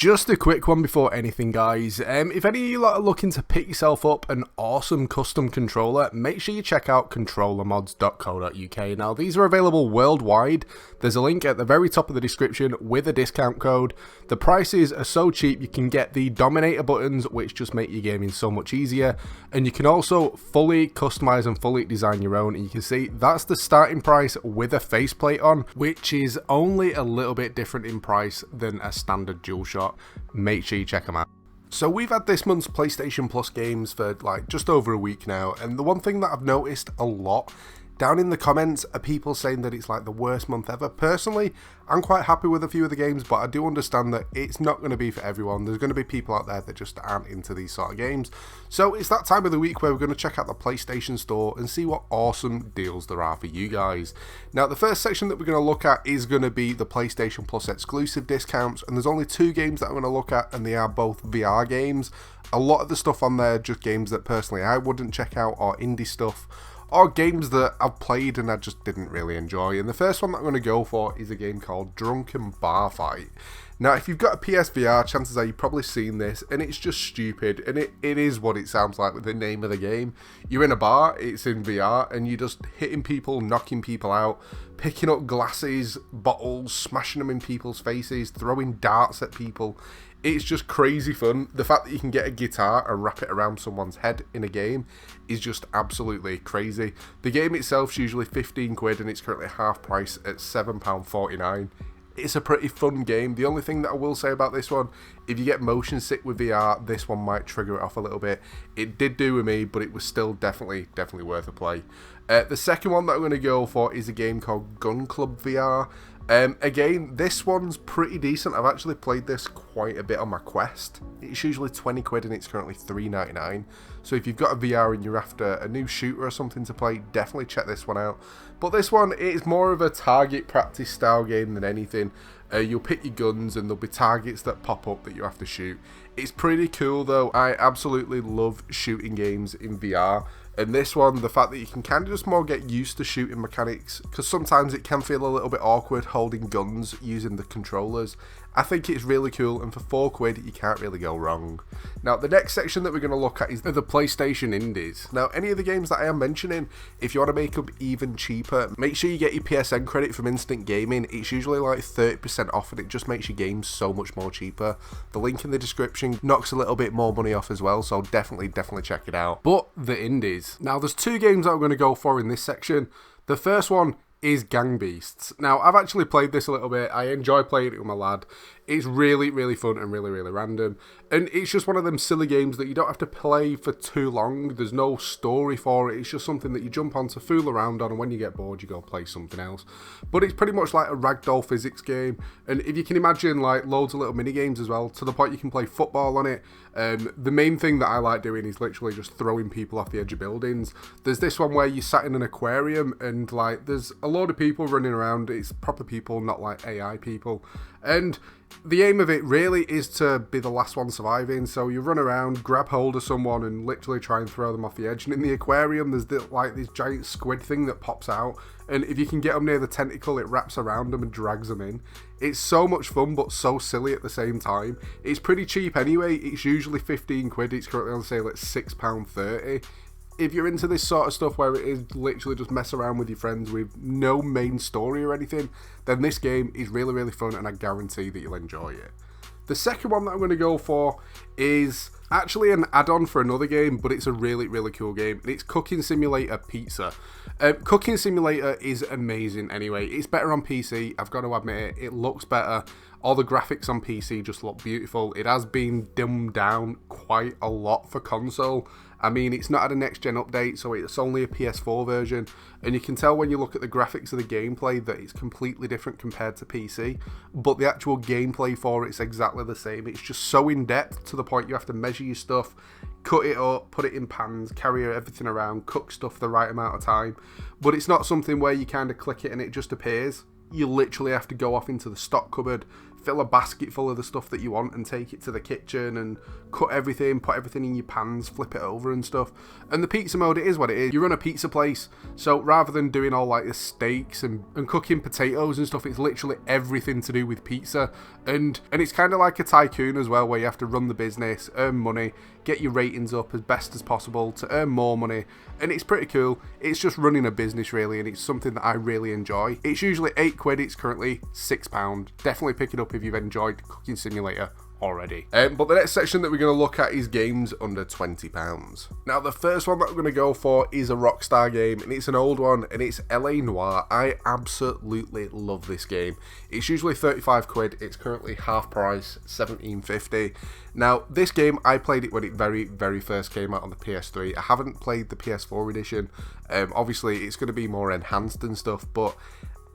Just a quick one before anything, guys. If any of you lot are looking to pick yourself up an awesome custom controller, make sure you check out controllermods.co.uk. Now, these are available worldwide. There's a link at the very top of the description with a discount code. The prices are so cheap, you can get the Dominator buttons, which just make your gaming so much easier. And you can also fully customize and fully design your own. And you can see that's the starting price with a faceplate on, which is only a little bit different in price than a standard DualShock. Make sure you check them out. So we've had this month's PlayStation Plus games for like just over a week now, and the one thing that I've noticed a lot down in the comments are people saying that it's like the worst month ever. Personally, I'm quite happy with a few of the games, but I do understand that it's not going to be for everyone. There's going to be people out there that just aren't into these sort of games. So it's that time of the week where we're going to check out the PlayStation Store and see what awesome deals there are for you guys. Now, the first section that we're going to look at is going to be the PlayStation Plus exclusive discounts, and there's only two games that I'm going to look at, and they are both VR games. A lot of the stuff on there are just games that personally I wouldn't check out, or indie stuff, or games that I've played and I just didn't really enjoy. And the first one that I'm going to go for is a game called Drunken Bar Fight. Now, if you've got a PSVR, chances are you've probably seen this, and it's just stupid, and it is what it sounds like with the name of the game. You're in a bar, it's in VR, and you're just hitting people, knocking people out, picking up glasses, bottles, smashing them in people's faces, throwing darts at people. It's just crazy fun. The fact that you can get a guitar and wrap it around someone's head in a game is just absolutely crazy. The game itself is usually 15 quid and it's currently half price at £7.49. It's a pretty fun game. The only thing that I will say about this one, if you get motion sick with VR, this one might trigger it off a little bit. It did do with me, but it was still definitely worth a play. The second one that I'm going to go for is a game called Gun Club VR. Again, this one's pretty decent. I've actually played this quite a bit on my Quest. It's usually 20 quid and it's currently £3.99. So if you've got a VR and you're after a new shooter or something to play, definitely check this one out. But this one is more of a target practice style game than anything. You'll pick your guns and there'll be targets that pop up that you have to shoot. It's pretty cool though. I absolutely love shooting games in VR. And this one, the fact that you can kind of just more get used to shooting mechanics, because sometimes it can feel a little bit awkward holding guns using the controllers. I think it's really cool, and for 4 quid, you can't really go wrong. Now, the next section that we're going to look at is the PlayStation Indies. Now, any of the games that I am mentioning, if you want to make them even cheaper, make sure you get your PSN credit from Instant Gaming. It's usually like 30% off, and it just makes your games so much more cheaper. The link in the description knocks a little bit more money off as well, so definitely check it out. But the indies. Now, there's 2 games that I'm going to go for in this section. The first one is Gang Beasts. Now, I've actually played this a little bit. I enjoy playing it with my lad. It's really fun and really random. And it's just one of them silly games that you don't have to play for too long. There's no story for it. It's just something that you jump on to fool around on, and when you get bored, you go play something else. But it's pretty much like a ragdoll physics game. And if you can imagine, like, loads of little mini games as well, to the point you can play football on it. The main thing that I like doing is literally just throwing people off the edge of buildings. There's this one where you sat in an aquarium and like there's a load of people running around. It's proper people, not like AI people. And the aim of it really is to be the last one surviving. So you run around, grab hold of someone and literally try and throw them off the edge. And in the aquarium, there's this giant squid thing that pops out. And if you can get them near the tentacle, it wraps around them and drags them in. It's so much fun, but so silly at the same time. It's pretty cheap anyway. It's usually 15 quid. It's currently on sale at £6.30. If you're into this sort of stuff where it is literally just mess around with your friends with no main story or anything, then this game is really fun, and I guarantee that you'll enjoy it. The second one that I'm going to go for is actually an add-on for another game, but it's a really cool game, and it's Cooking Simulator Pizza. Cooking Simulator is amazing anyway. It's better on PC, I've got to admit it. It looks better. All the graphics on PC just look beautiful. It has been dumbed down quite a lot for console. I mean, it's not had a next-gen update, so it's only a PS4 version, and you can tell when you look at the graphics of the gameplay that it's completely different compared to PC, but the actual gameplay for it's exactly the same. It's just so in-depth to the point you have to measure your stuff, cut it up, put it in pans, carry everything around, cook stuff the right amount of time, but it's not something where you kind of click it and it just appears. You literally have to go off into the stock cupboard, fill a basket full of the stuff that you want and take it to the kitchen and cut everything, put everything in your pans, flip it over and stuff. And the pizza mode, it is what it is. You run a pizza place, so rather than doing all like the steaks and cooking potatoes and stuff, it's literally everything to do with pizza. And it's kind of like a tycoon as well, where you have to run the business, earn money, get your ratings up as best as possible to earn more money, and it's pretty cool. It's just running a business really, and it's something that I really enjoy. It's usually £8, it's currently £6. Definitely pick it up if you've enjoyed Cooking Simulator already. But the next section that we're going to look at is games under £20. Now the first one that I'm going to go for is a Rockstar game, and it's an old one, and it's LA Noire. I absolutely love this game. It's usually £35, it's currently half price, £17.50. Now this game, I played it when it very first came out on the PS3. I haven't played the PS4 edition. Obviously it's going to be more enhanced and stuff, but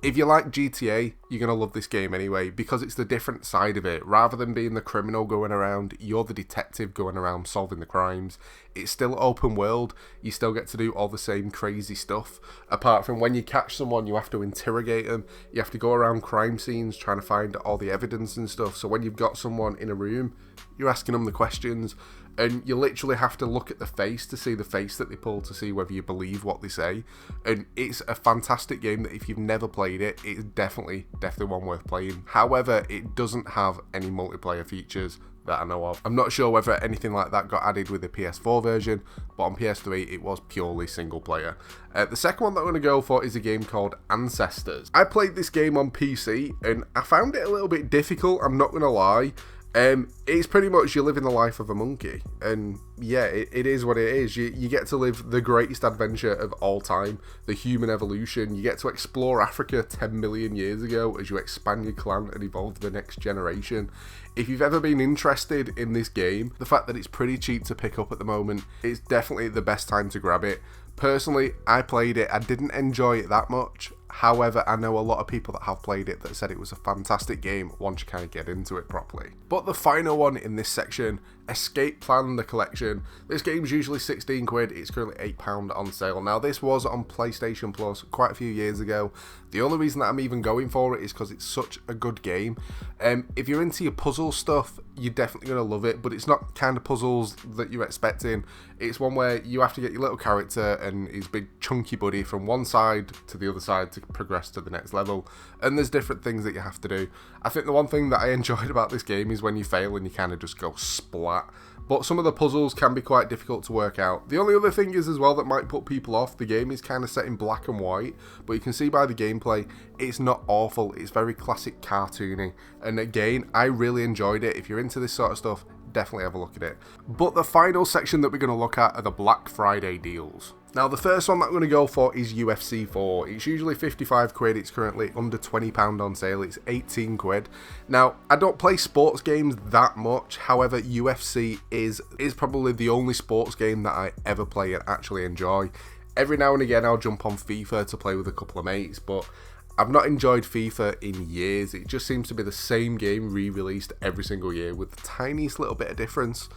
if you like GTA, you're going to love this game anyway, because it's the different side of it. Rather than being the criminal going around, you're the detective going around solving the crimes. It's still open world, you still get to do all the same crazy stuff. Apart from when you catch someone, you have to interrogate them, you have to go around crime scenes trying to find all the evidence and stuff. So when you've got someone in a room, you're asking them the questions, and you literally have to look at the face to see the face that they pull to see whether you believe what they say. And it's a fantastic game that if you've never played it, it's definitely one worth playing. However, it doesn't have any multiplayer features that I know of. I'm not sure whether anything like that got added with the PS4 version, but on PS3 it was purely single player. The second one that I'm going to go for is a game called Ancestors. I played this game on PC and I found it a little bit difficult, I'm not going to lie. It's pretty much you're living the life of a monkey, and yeah, it is what it is. You get to live the greatest adventure of all time, the human evolution. You get to explore Africa 10 million years ago as you expand your clan and evolve the next generation. If you've ever been interested in this game, the fact that it's pretty cheap to pick up at the moment, it's definitely the best time to grab it. Personally, I played it, I didn't enjoy it that much. However, I know a lot of people that have played it that said it was a fantastic game once you kind of get into it properly. But the final one in this section, Escape Plan the Collection. This game's usually £16, it's currently £8 on sale. Now this was on PlayStation Plus quite a few years ago. The only reason that I'm even going for it is because it's such a good game. If you're into your puzzle stuff, you're definitely going to love it, but it's not kind of puzzles that you're expecting. It's one where you have to get your little character and his big chunky buddy from one side to the other side to progress to the next level, and there's different things that you have to do. I think the one thing that I enjoyed about this game is when you fail and you kind of just go splat, but some of the puzzles can be quite difficult to work out. The only other thing is as well that might put people off, the game is kind of set in black and white, but you can see by the gameplay it's not awful, it's very classic cartoony, and again I really enjoyed it. If you're into this sort of stuff, definitely have a look at it. But the final section that we're going to look at are the Black Friday deals. Now the first one that I'm going to go for is UFC 4. It's usually £55, it's currently under £20 on sale, it's £18. Now I don't play sports games that much, however UFC is probably the only sports game that I ever play and actually enjoy. Every now and again I'll jump on FIFA to play with a couple of mates, but I've not enjoyed FIFA in years. It just seems to be the same game re-released every single year with the tiniest little bit of difference.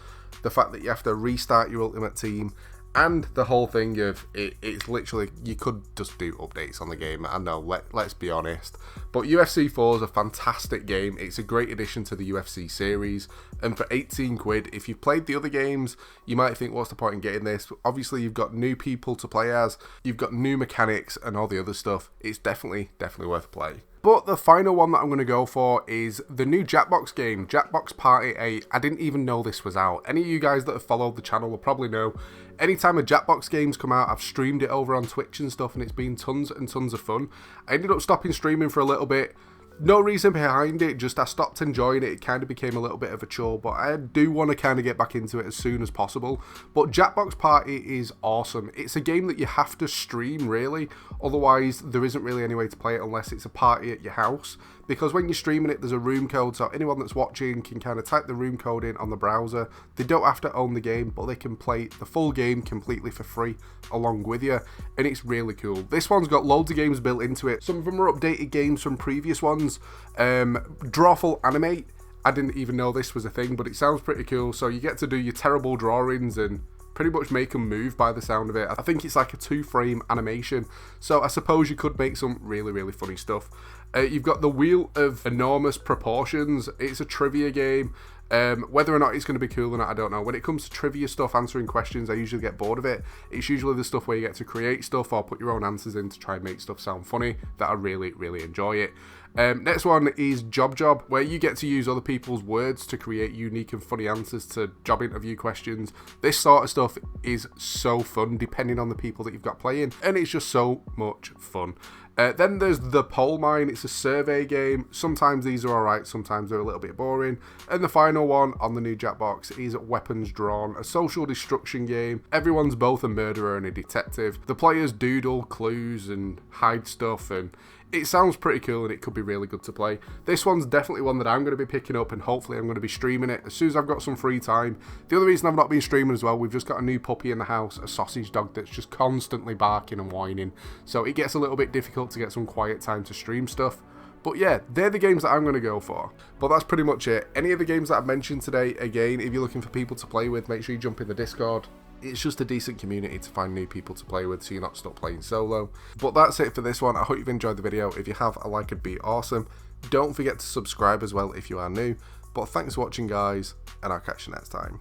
The fact that you have to restart your Ultimate Team, and the whole thing of it's literally, you could just do updates on the game. I know, let's be honest. But UFC 4 is a fantastic game. It's a great addition to the UFC series. And for £18, if you've played the other games, you might think, what's the point in getting this? But obviously, you've got new people to play as, you've got new mechanics and all the other stuff. It's definitely worth a play. But the final one that I'm going to go for is the new Jackbox game, Jackbox Party 8. I didn't even know this was out. Any of you guys that have followed the channel will probably know. Anytime a Jackbox game's come out, I've streamed it over on Twitch and stuff, and it's been tons and tons of fun. I ended up stopping streaming for a little bit. No reason behind it, just I stopped enjoying it. It kind of became a little bit of a chore, but I do want to kind of get back into it as soon as possible. But Jackbox Party is awesome. It's a game that you have to stream, really. Otherwise, there isn't really any way to play it unless it's a party at your house. Because when you're streaming it, there's a room code, so anyone that's watching can kind of type the room code in on the browser. They don't have to own the game, but they can play the full game completely for free along with you, and it's really cool. This one's got loads of games built into it. Some of them are updated games from previous ones. Drawful Animate, I didn't even know this was a thing, but it sounds pretty cool. So you get to do your terrible drawings and pretty much make them move by the sound of it. I think it's like a 2-frame animation, so I suppose you could make some really, really funny stuff. You've got the Wheel of Enormous Proportions. It's a trivia game. Whether or not it's going to be cool or not, I don't know. When it comes to trivia stuff, answering questions, I usually get bored of it. It's usually the stuff where you get to create stuff or put your own answers in to try and make stuff sound funny that I really, really enjoy it. Next one is Job, where you get to use other people's words to create unique and funny answers to job interview questions. This sort of stuff is so fun depending on the people that you've got playing, and it's just so much fun. Then there's the Poll Mine. It's a survey game. Sometimes these are alright, sometimes they're a little bit boring. And the final one on the new Jackbox is Weapons Drawn, a social destruction game. Everyone's both a murderer and a detective. The players doodle clues and hide stuff, and it sounds pretty cool and it could be really good to play. This one's definitely one that I'm going to be picking up, and hopefully I'm going to be streaming it as soon as I've got some free time. The other reason I've not been streaming as well, we've just got a new puppy in the house, a sausage dog that's just constantly barking and whining, so it gets a little bit difficult to get some quiet time to stream stuff. But yeah, they're the games that I'm going to go for. But that's pretty much it. Any of the games that I've mentioned today, again, if you're looking for people to play with, make sure you jump in the Discord. It's just a decent community to find new people to play with, so you're not stuck playing solo. But that's it for this one. I hope you've enjoyed the video. If you have, a like would be awesome. Don't forget to subscribe as well if you are new. But thanks for watching, guys, and I'll catch you next time.